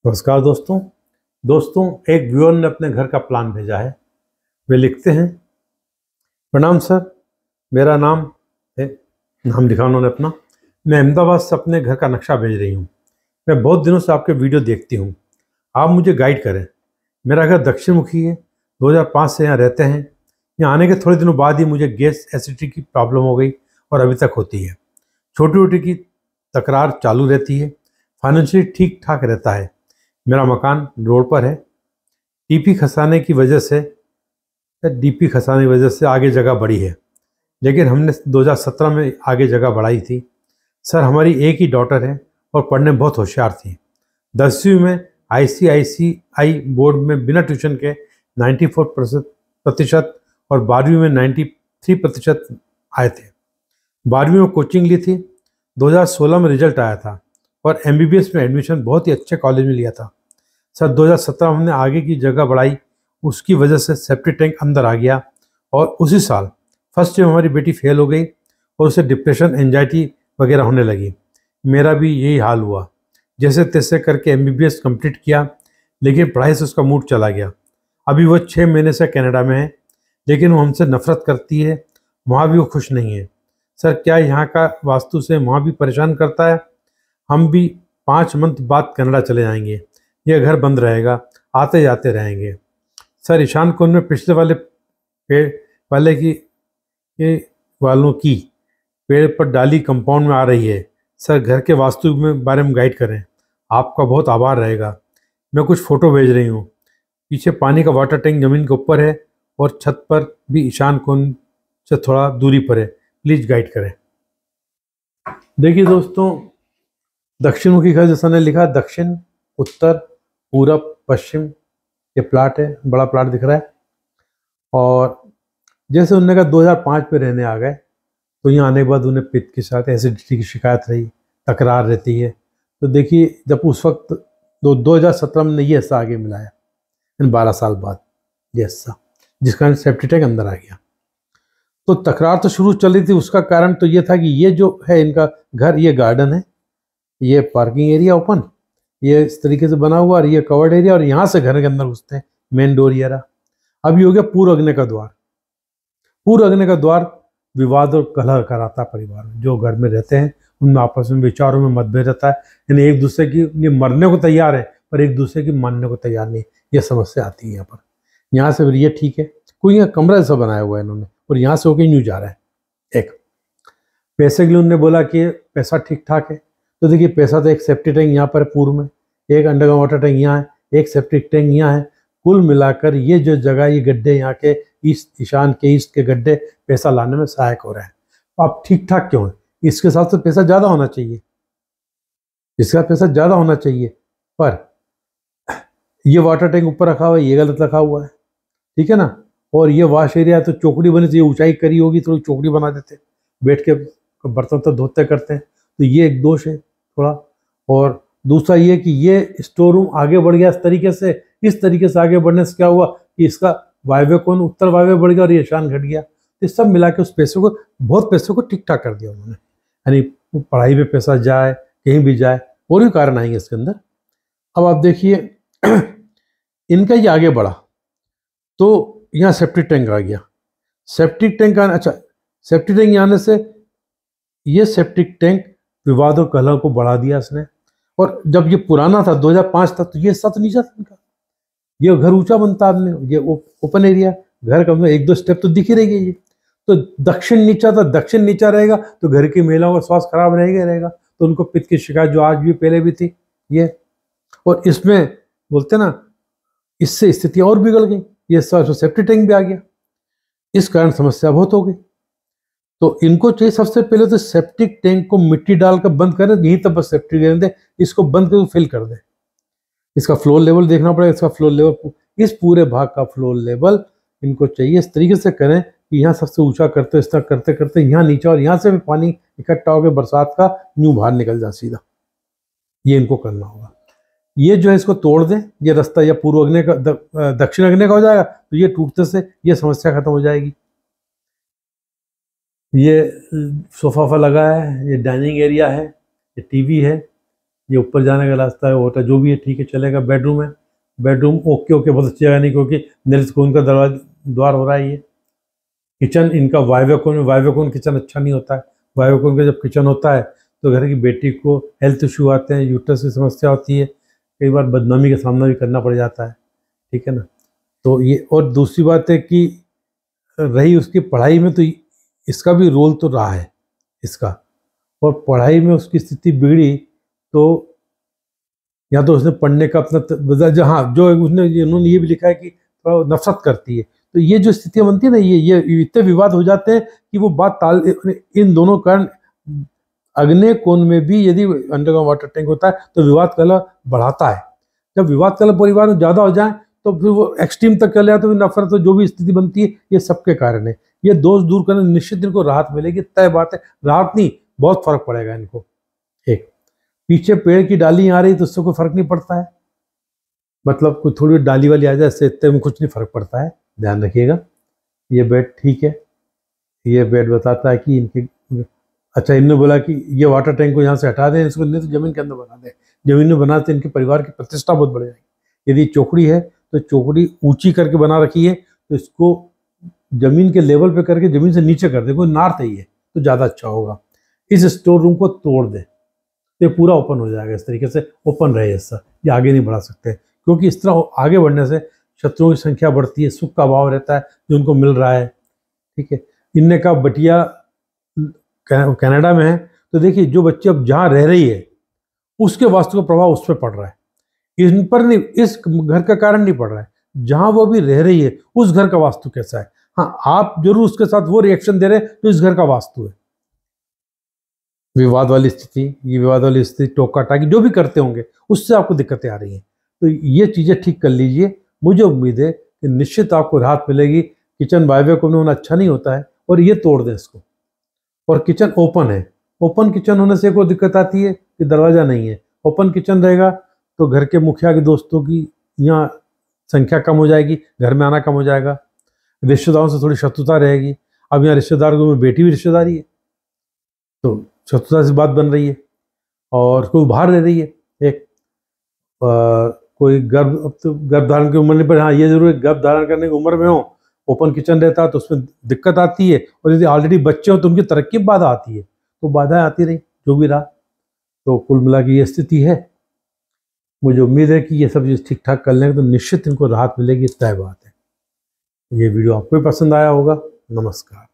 नमस्कार दोस्तों एक व्यूअर ने अपने घर का प्लान भेजा है। वे लिखते हैं, प्रणाम सर, मेरा नाम है, नाम लिखा उन्होंने अपना। मैं अहमदाबाद से अपने घर का नक्शा भेज रही हूँ। मैं बहुत दिनों से आपके वीडियो देखती हूँ, आप मुझे गाइड करें। मेरा घर दक्षिण मुखी है, 2005 से यहाँ रहते हैं। यहाँ आने के थोड़े दिनों बाद ही मुझे गैस एसिडिटी की प्रॉब्लम हो गई और अभी तक होती है। छोटी छोटी की तकरार चालू रहती है। फाइनेंशियली ठीक ठाक रहता है। मेरा मकान रोड पर है। डीपी खसाने की वजह से आगे जगह बढ़ी है, लेकिन हमने 2017 में आगे जगह बढ़ाई थी। सर, हमारी एक ही डॉटर है और पढ़ने में बहुत होशियार थी। 10वीं में ICICI बोर्ड में बिना ट्यूशन के 94% और 12वीं में 93% आए थे। 12वीं में कोचिंग ली थी। 2016 में रिजल्ट आया था और MBBS में एडमिशन बहुत ही अच्छे कॉलेज में लिया था। सर, 2017 में हमने आगे की जगह बढ़ाई, उसकी वजह से सेप्टिक टैंक अंदर आ गया और उसी साल फर्स्ट टाइम हमारी बेटी फेल हो गई और उसे डिप्रेशन, एंजाइटी वगैरह होने लगी। मेरा भी यही हाल हुआ। जैसे तैसे करके MBBS कंप्लीट किया, लेकिन पढ़ाई से उसका मूड चला गया। अभी वो 6 महीने से कनाडा में है, लेकिन वो हमसे नफरत करती है। वहाँ भी वो खुश नहीं है। सर, क्या यहाँ का वास्तु से वहाँ भी परेशान करता है? हम भी 5 मंथ बाद कनाडा चले जाएंगे। यह घर बंद रहेगा, आते जाते रहेंगे। सर, ईशान कोण में पिछले वाले पेड़ वालों की पेड़ पर डाली कंपाउंड में आ रही है। सर, घर के वास्तु में बारे में गाइड करें, आपका बहुत आभार रहेगा। मैं कुछ फ़ोटो भेज रही हूँ। पीछे पानी का वाटर टैंक ज़मीन के ऊपर है और छत पर भी ईशान कोण से थोड़ा दूरी पर है। प्लीज़ गाइड करें। देखिए दोस्तों, दक्षिण मुखी घर जैसा ने लिखा, दक्षिण, उत्तर, पूरब, पश्चिम ये प्लाट है। बड़ा प्लाट दिख रहा है। और जैसे उन्होंने कहा 2005 में रहने आ गए, तो यहाँ आने के बाद उन्हें पित्त के साथ एसिडिटी की शिकायत रही, तकरार रहती है। तो देखिए, जब उस वक्त 2017 में ये हिस्सा आगे मिला है, 12 साल बाद ये हिस्सा, जिस कारण सेप्टिक टैंक अंदर आ गया। तो तकरार तो शुरू चल रही थी। उसका कारण तो ये था कि ये जो है इनका घर, ये गार्डन है, ये पार्किंग एरिया ओपन, ये इस तरीके से बना हुआ और ये कवर्ड एरिया, और यहाँ से घर के अंदर घुसते हैं, मेन डोर ये रहा। अब ये हो गया पूर्व अग्नि का द्वार। पूर्व अग्नि का द्वार विवाद और कलह कराता परिवार में। जो घर में रहते हैं उनमें आपस में विचारों में मतभेद रहता है। यानी एक दूसरे की ये मरने को तैयार है पर एक दूसरे की मानने को तैयार नहीं। ये समस्या आती है यहाँ पर। यहाँ से फिर ये ठीक है, कोई यहाँ कमरा जैसा बनाया हुआ है इन्होंने, और यहाँ से होकर यूँ जा रहा है। एक पैसे के लिए उन्होंने बोला कि पैसा ठीक ठाक है। तो देखिए, पैसा तो एक सेप्टिक टैंक यहाँ पर पूर्व में, एक अंडरग्राउंड वाटर टैंक यहाँ है, एक सेप्टिक टैंक यहाँ है। कुल मिलाकर ये जो जगह, ये गड्ढे यहाँ के ईशान के ईस्ट के गड्ढे पैसा लाने में सहायक हो रहे हैं। अब ठीक ठाक क्यों है? इसके साथ तो पैसा ज़्यादा होना चाहिए, इसका पैसा ज़्यादा होना चाहिए, पर ये वाटर टैंक ऊपर रखा हुआ है, ये गलत रखा हुआ है, ठीक है ना। और ये वॉश एरिया तो चौकड़ी बनी चाहिए, ऊंचाई करी होगी तो चौकड़ी बना देते, बैठ के बर्तन तो धोते करते हैं। तो ये एक दोष है थोड़ा। और दूसरा ये कि ये स्टोर रूम आगे बढ़ गया इस तरीके से आगे बढ़ने से क्या हुआ कि इसका वायव्य कोण उत्तर वायव्य बढ़ गया और ये ईशान घट गया। तो सब मिला के उस पैसे को, बहुत पैसे को ठीक ठाक कर दिया उन्होंने। यानी पढ़ाई में पैसा जाए, कहीं भी जाए, और भी कारण आएंगे इसके अंदर। अब आप देखिए इनका ये आगे बढ़ा तो यहाँ सेप्टिक टैंक आ गया। सेप्टिक टैंक सेप्टिक टैंक आने से ये सेप्टिक टैंक विवाद और कलह को बढ़ा दिया इसने। और जब ये पुराना था 2005 तक, तो ये सत नीचा था इनका। ये घर ऊंचा बनता आदमी, ये ओपन एरिया, घर कम से 1-2 स्टेप तो दिख ही रहेगी। ये तो दक्षिण नीचा था, दक्षिण नीचा रहेगा तो घर की महिलाओं का स्वास्थ्य खराब रहेगा। तो उनको पित्त की शिकायत जो आज भी पहले भी थी ये, और इसमें बोलते ना, इससे स्थितियां और बिगड़ गई। ये सेप्टिक टैंक भी आ गया, इस कारण समस्या बहुत हो गई। तो इनको चाहिए सबसे पहले तो सेप्टिक टैंक को मिट्टी डालकर बंद करें, यहीं तक बस सेप्टिक रहने दें, इसको बंद करके फिल कर दें। इसका फ्लोर लेवल देखना पड़ेगा, इसका फ्लोर लेवल, इस पूरे भाग का फ्लोर लेवल इनको चाहिए इस तरीके से करें कि यहाँ सबसे ऊंचा करते, इस तरह करते करते यहाँ नीचे, और यहाँ से भी पानी इकट्ठा होकर बरसात का यूं बाहर निकल जाए सीधा। ये इनको करना होगा। ये जो है इसको तोड़ दें, ये रास्ता या पूर्व अग्नि का दक्षिण अग्नि का हो जाएगा, तो ये टूटने से ये समस्या खत्म हो जाएगी। ये सोफा लगा है, ये डाइनिंग एरिया है, ये टीवी है, ये ऊपर जाने का रास्ता है, होता जो भी है ठीक है चलेगा। बेडरूम है, बेडरूम ओके ओके बहुत अच्छी जगह नहीं, क्योंकि निरसकून का दरवाजा द्वार हो रहा है ये। किचन इनका वायव्य वायव्य किचन अच्छा नहीं होता है। वायव्य का जब किचन होता है तो घर की बेटी को हेल्थ इशू आते हैं, यूट्रस की समस्या होती है, कई बार बदनामी का सामना भी करना पड़ जाता है, ठीक है ना। तो ये, और दूसरी बात है कि रही उसकी पढ़ाई में, तो इसका भी रोल तो रहा है इसका, और पढ़ाई में उसकी स्थिति बिगड़ी तो या तो उसने पढ़ने का अपना जहाँ जो उन्होंने ये भी लिखा है कि थोड़ा नफरत करती है। तो ये जो स्थितियां बनती है ना, ये इतने विवाद हो जाते हैं कि वो बात इन दोनों कारण अग्नि कोण में भी यदि अंडरग्राउंड वाटर टैंक होता है तो विवाद कला बढ़ाता है। जब विवाद कला परिवार में ज़्यादा हो जाए तो फिर वो एक्सट्रीम तक चले जाए, तो नफरत तो जो भी स्थिति बनती है ये सबके कारण है। ये दोष दूर करने निश्चित इनको राहत मिलेगी, तय बात है। राहत नहीं, बहुत फर्क पड़ेगा इनको। एक पीछे पेड़ की डाली आ रही तो उससे कोई फर्क नहीं पड़ता है, मतलब कोई थोड़ी डाली वाली आ जाए इससे इतने में कुछ नहीं फर्क पड़ता है। ध्यान रखिएगा। ये बेड ठीक है, ये बेड बताता है कि इनकी, अच्छा इन्होंने बोला कि ये वाटर टैंक को यहाँ से हटा दें, इसको नहीं तो जमीन के अंदर बना दें। जमीन में बनाते इनके परिवार की प्रतिष्ठा बहुत बढ़ जाएगी। यदि चौकड़ी है तो चौकड़ी ऊंची करके बना रखी है, तो इसको जमीन के लेवल पे करके जमीन से नीचे कर दे, कोई नॉर्थ है ये तो ज़्यादा अच्छा होगा। इस स्टोर रूम को तोड़ दे तो ये पूरा ओपन हो जाएगा। इस तरीके से ओपन रहे हिस्सा, ये आगे नहीं बढ़ा सकते, क्योंकि इस तरह आगे बढ़ने से शत्रुओं की संख्या बढ़ती है, सुख का अभाव रहता है जो उनको मिल रहा है, ठीक है। इनने का बटिया कनाडा में है, तो देखिए जो बच्चे अब जहाँ रह रही है उसके वास्तु का प्रभाव उस पर पड़ रहा है, इन पर नहीं, इस घर का कारण नहीं पड़ रहा है। जहां वो अभी रह रही है उस घर का वास्तु कैसा है, हाँ आप जरूर उसके साथ वो रिएक्शन दे रहे हैं तो इस घर का वास्तु है। विवाद वाली स्थिति, ये विवाद वाली स्थिति, टोका टाकी जो भी करते होंगे उससे आपको दिक्कतें आ रही हैं, तो ये चीज़ें ठीक कर लीजिए। मुझे उम्मीद है कि निश्चित आपको राहत मिलेगी। किचन वायव्य कोण में होना अच्छा नहीं होता है, और ये तोड़ दें इसको। और किचन ओपन है, ओपन किचन होने से कोई दिक्कत आती है कि दरवाज़ा नहीं है। ओपन किचन रहेगा तो घर के मुखिया के दोस्तों की यहाँ संख्या कम हो जाएगी, घर में आना कम हो जाएगा, रिश्तेदारों से थोड़ी शत्रुता रहेगी। अब यहाँ रिश्तेदार में बेटी भी रिश्तेदारी है तो शत्रुता से बात बन रही है, और कोई बाहर रह रही है, एक कोई गर्भ, अब तो गर्भ धारण की उम्र नहीं, पर हाँ ये जरूर है गर्भ धारण करने की उम्र में हो, ओपन किचन रहता है तो उसमें दिक्कत आती है, और यदि ऑलरेडी बच्चे हो तो उनकी तरक्की में बाधा आती है, तो बाधाएं आती रही जो भी रहा। तो कुल मिला के ये स्थिति है। मुझे उम्मीद है कि ये सब चीज़ ठीक ठाक कर लेंगे तो निश्चित इनको राहत मिलेगी, तय बात है। ये वीडियो आपको भी पसंद आया होगा। नमस्कार।